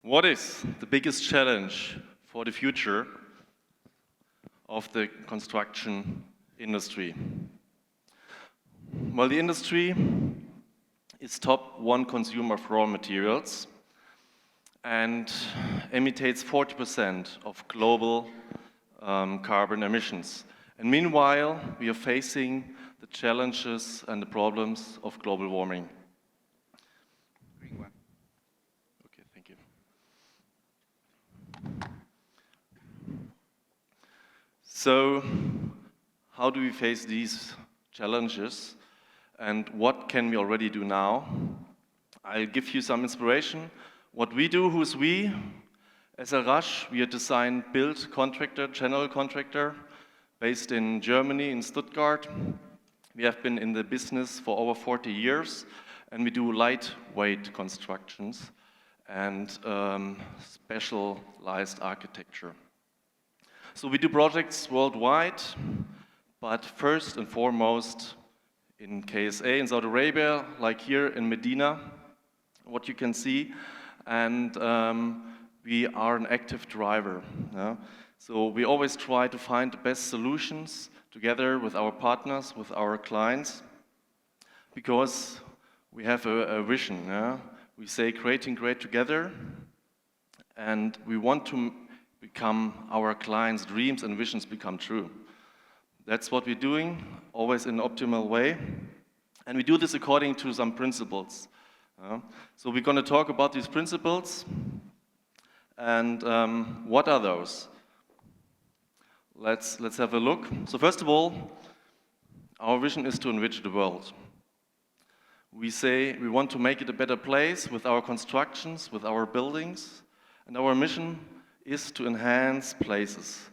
What is the biggest challenge for the future of the construction industry? Well, the industry is top one consumer of raw materials and emits 40% of global carbon emissions. And meanwhile, we are facing the challenges and the problems of global warming. Okay, thank you. So, how do we face these challenges and what can we already do now? I'll give you some inspiration. What we do, who's we? As a Rasch, we are design build contractor, general contractor, based in Germany, in Stuttgart. We have been in the business for over 40 years, and we do lightweight constructions and specialized architecture. So we do projects worldwide, but first and foremost in KSA, in Saudi Arabia, like here in Medina, what you can see. And we are an active driver. Yeah? So we always try to find the best solutions together with our partners, with our clients, because we have a vision. Yeah? We say creating great together, and we want to become our clients' dreams and visions become true. That's what we're doing, always in an optimal way. And we do this according to some principles. So we're going to talk about these principles. And what are those? Let's have a look. So first of all, our vision is to enrich the world. We say we want to make it a better place with our constructions, with our buildings. And our mission is to enhance places.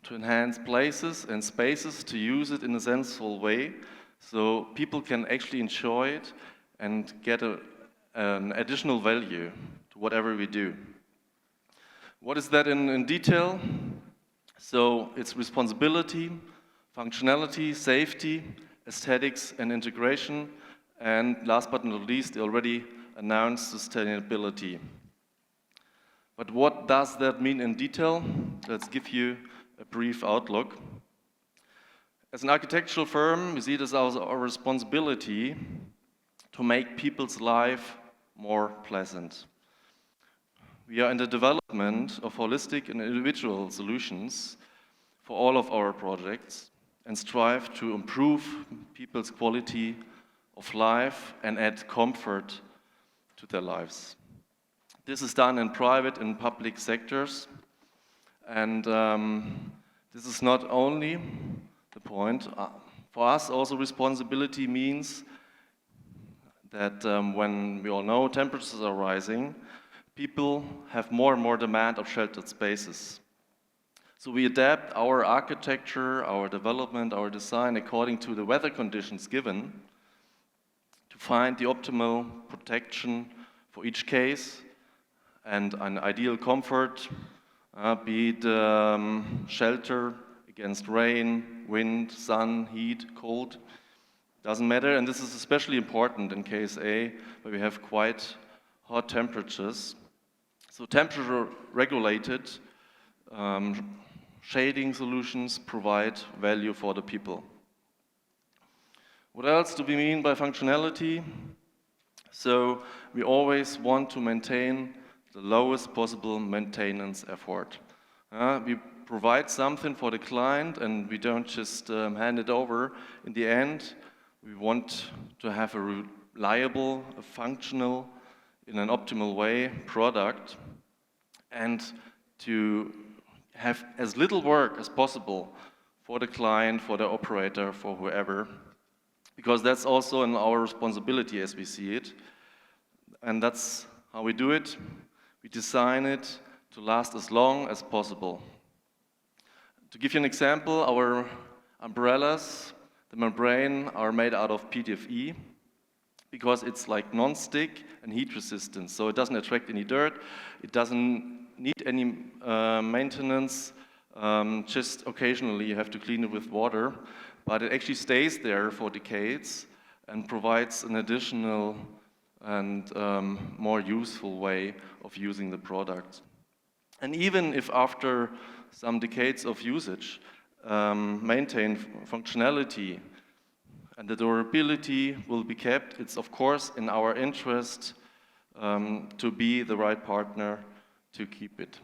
To enhance places and spaces, to use it in a sensible way, so people can actually enjoy it and get an additional value to whatever we do. What is that in detail? So it's responsibility, functionality, safety, aesthetics and integration, and last but not least, the already announced sustainability. But what does that mean in detail? Let's give you a brief outlook. As an architectural firm, we see it as our responsibility to make people's life more pleasant. We are in the development of holistic and individual solutions for all of our projects and strive to improve people's quality of life and add comfort to their lives. This is done in private and public sectors, and this is not only the point. For us, also responsibility means that when we all know temperatures are rising, people have more and more demand of sheltered spaces. So we adapt our architecture, our development, our design according to the weather conditions given to find the optimal protection for each case and an ideal comfort, be it shelter against rain, wind, sun, heat, cold, doesn't matter. And this is especially important in KSA, where we have quite hot temperatures. So temperature regulated shading solutions provide value for the people. What else do we mean by functionality? So we always want to maintain the lowest possible maintenance effort. We provide something for the client and we don't just hand it over. In the end, we want to have a reliable, a functional, in an optimal way product and to have as little work as possible for the client, for the operator, for whoever, because that's also in our responsibility as we see it. And that's how we do it. We design it to last as long as possible. To give you an example, our umbrellas, the membrane, are made out of PTFE because it's like non-stick and heat resistant, so it doesn't attract any dirt, it doesn't need any maintenance, just occasionally you have to clean it with water, but it actually stays there for decades and provides an additional and more useful way of using the product. And even if after some decades of usage, maintain functionality and the durability will be kept, it's of course in our interest to be the right partner to keep it.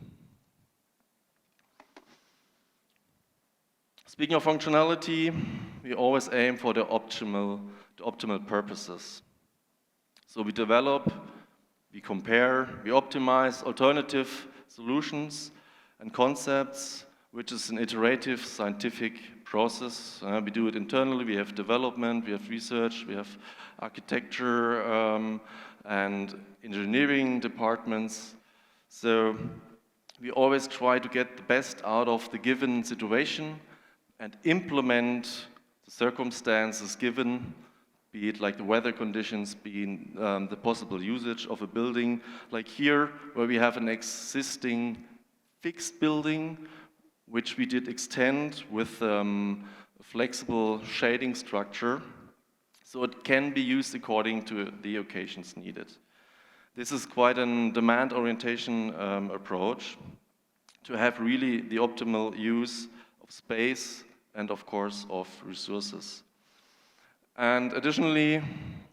Speaking of functionality, we always aim for the optimal purposes. So we develop, we compare, we optimize alternative solutions and concepts, which is an iterative scientific process. We do it internally, we have development, we have research, we have architecture and engineering departments. So we always try to get the best out of the given situation and implement the circumstances given, be it like the weather conditions, be it the possible usage of a building. Like here, where we have an existing fixed building, which we did extend with a flexible shading structure, so it can be used according to the occasions needed. This is quite a demand orientation approach to have really the optimal use of space and of course of resources. And additionally,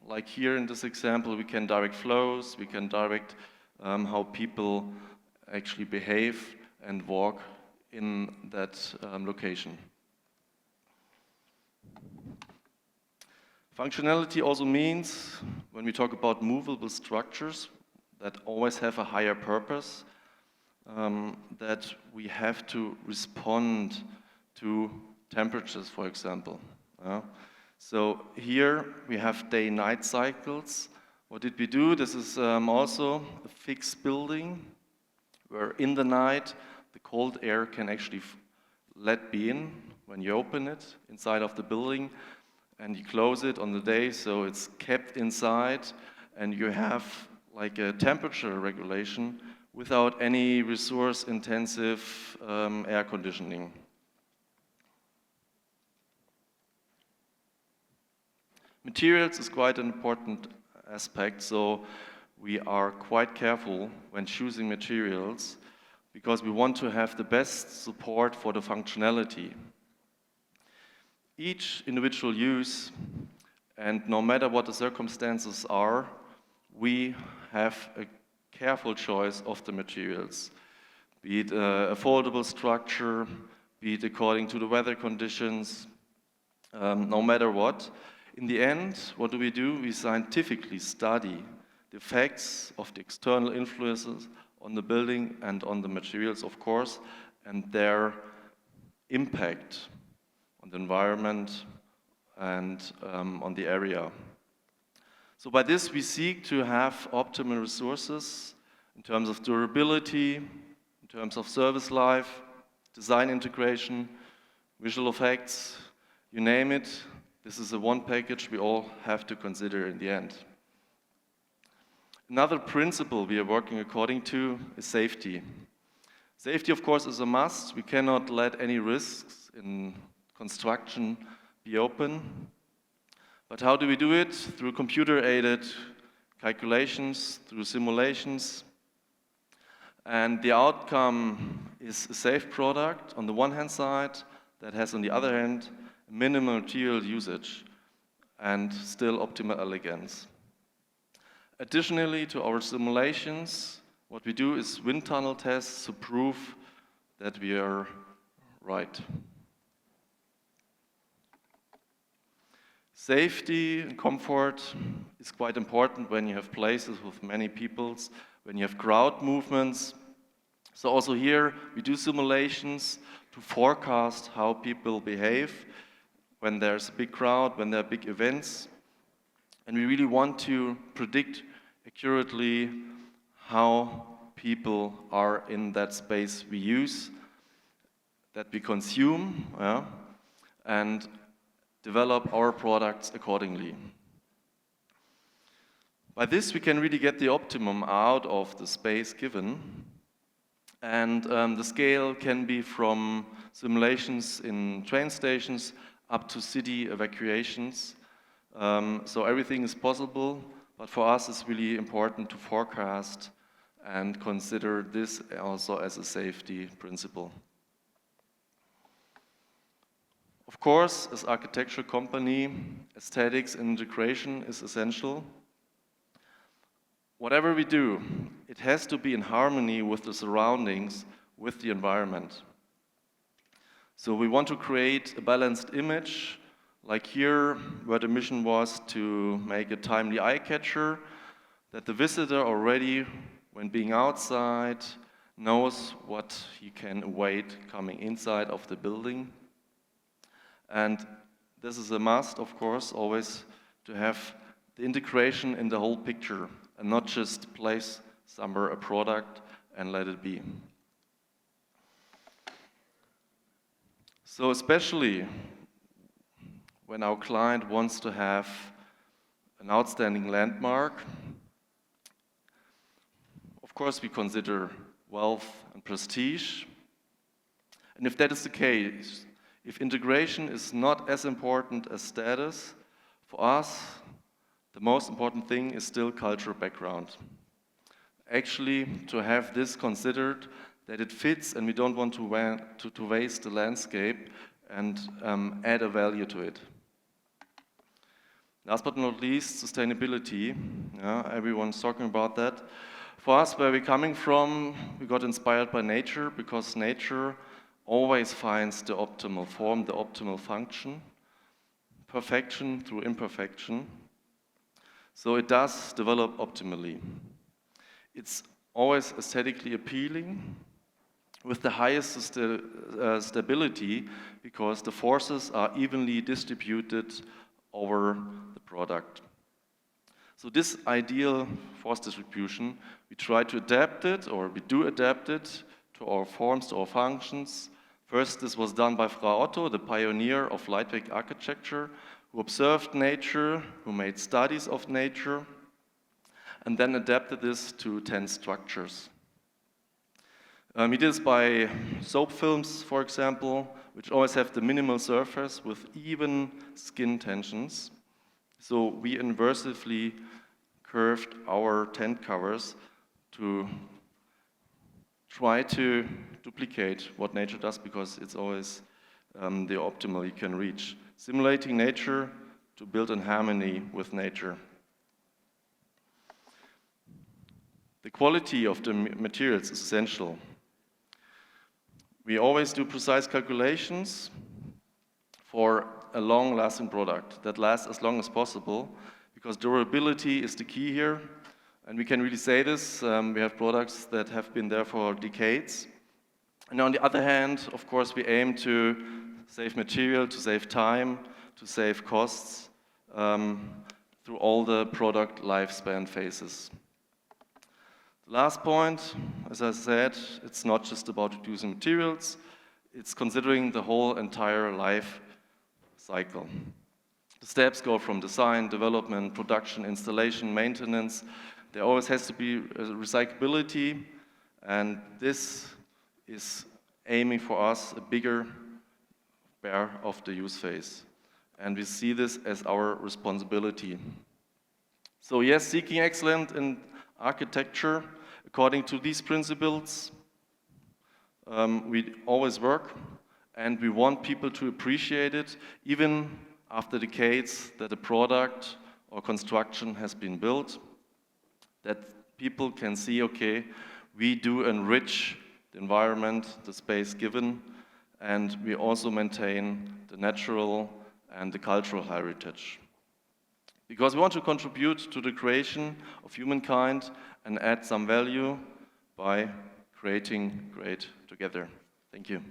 like here in this example, we can direct flows, we can direct how people actually behave and walk in that location. Functionality also means, when we talk about movable structures that always have a higher purpose, that we have to respond to temperatures, for example. So here we have day-night cycles. What did we do? This is also a fixed building where in the night the cold air can actually let be in when you open it inside of the building, and you close it on the day, so it's kept inside, and you have like a temperature regulation without any resource-intensive air conditioning. Materials is quite an important aspect, so we are quite careful when choosing materials because we want to have the best support for the functionality. Each individual use, and no matter what the circumstances are, we have a careful choice of the materials, be it a foldable structure, be it according to the weather conditions, no matter what. In the end, what do? We scientifically study the effects of the external influences on the building and on the materials, of course, and their impact on the environment and on the area. So by this, we seek to have optimal resources in terms of durability, in terms of service life, design integration, visual effects, you name it. This is a one package we all have to consider in the end. Another principle we are working according to is safety. Safety, of course, is a must. We cannot let any risks in construction be open. But how do we do it? Through computer-aided calculations, through simulations. And the outcome is a safe product on the one hand side that has on the other hand minimal material usage and still optimal elegance. Additionally to our simulations, what we do is wind tunnel tests to prove that we are right. Safety and comfort is quite important when you have places with many peoples, when you have crowd movements. So also here we do simulations to forecast how people behave when there's a big crowd, when there are big events. And we really want to predict accurately how people are in that space we use, that we consume, and develop our products accordingly. By this, we can really get the optimum out of the space given. And the scale can be from simulations in train stations up to city evacuations. So everything is possible, but for us it's really important to forecast and consider this also as a safety principle. Of course, as architecture company, aesthetics and integration is essential. Whatever we do, it has to be in harmony with the surroundings, with the environment. So we want to create a balanced image, like here, where the mission was to make a timely eye catcher, that the visitor already, when being outside, knows what he can await coming inside of the building. And this is a must, of course, always to have the integration in the whole picture and not just place somewhere a product and let it be. So especially when our client wants to have an outstanding landmark, of course we consider wealth and prestige. And if that is the case, if integration is not as important as status, for us, the most important thing is still cultural background. Actually, to have this considered, that it fits and we don't want to waste the landscape and add a value to it. Last but not least, sustainability. Yeah, everyone's talking about that. For us, where we're coming from, we got inspired by nature because nature always finds the optimal form, the optimal function, perfection through imperfection. So it does develop optimally. It's always aesthetically appealing with the highest stability because the forces are evenly distributed over the product. So this ideal force distribution, we try to adapt it, or we do adapt it to our forms, to our functions. First, this was done by Frau Otto, the pioneer of lightweight architecture, who observed nature, who made studies of nature, and then adapted this to 10 structures. He did this by soap films, for example, which always have the minimal surface with even skin tensions. So we inversively curved our tent covers to try to duplicate what nature does because it's always the optimal you can reach. Simulating nature to build in harmony with nature. The quality of the materials is essential. We always do precise calculations for a long-lasting product that lasts as long as possible because durability is the key here. And we can really say this. We have products that have been there for decades. And on the other hand, of course, we aim to save material, to save time, to save costs through all the product lifespan phases. The last point, as I said, it's not just about reducing materials, it's considering the whole entire life cycle. The steps go from design, development, production, installation, maintenance. There always has to be recyclability, and this is aiming for us a bigger share of the use phase. And we see this as our responsibility. So yes, seeking excellence in architecture, according to these principles, we always work, and we want people to appreciate it, even after decades that a product or construction has been built, that people can see, okay, we do enrich the environment, the space given, and we also maintain the natural and the cultural heritage. Because we want to contribute to the creation of humankind and add some value by creating great together. Thank you.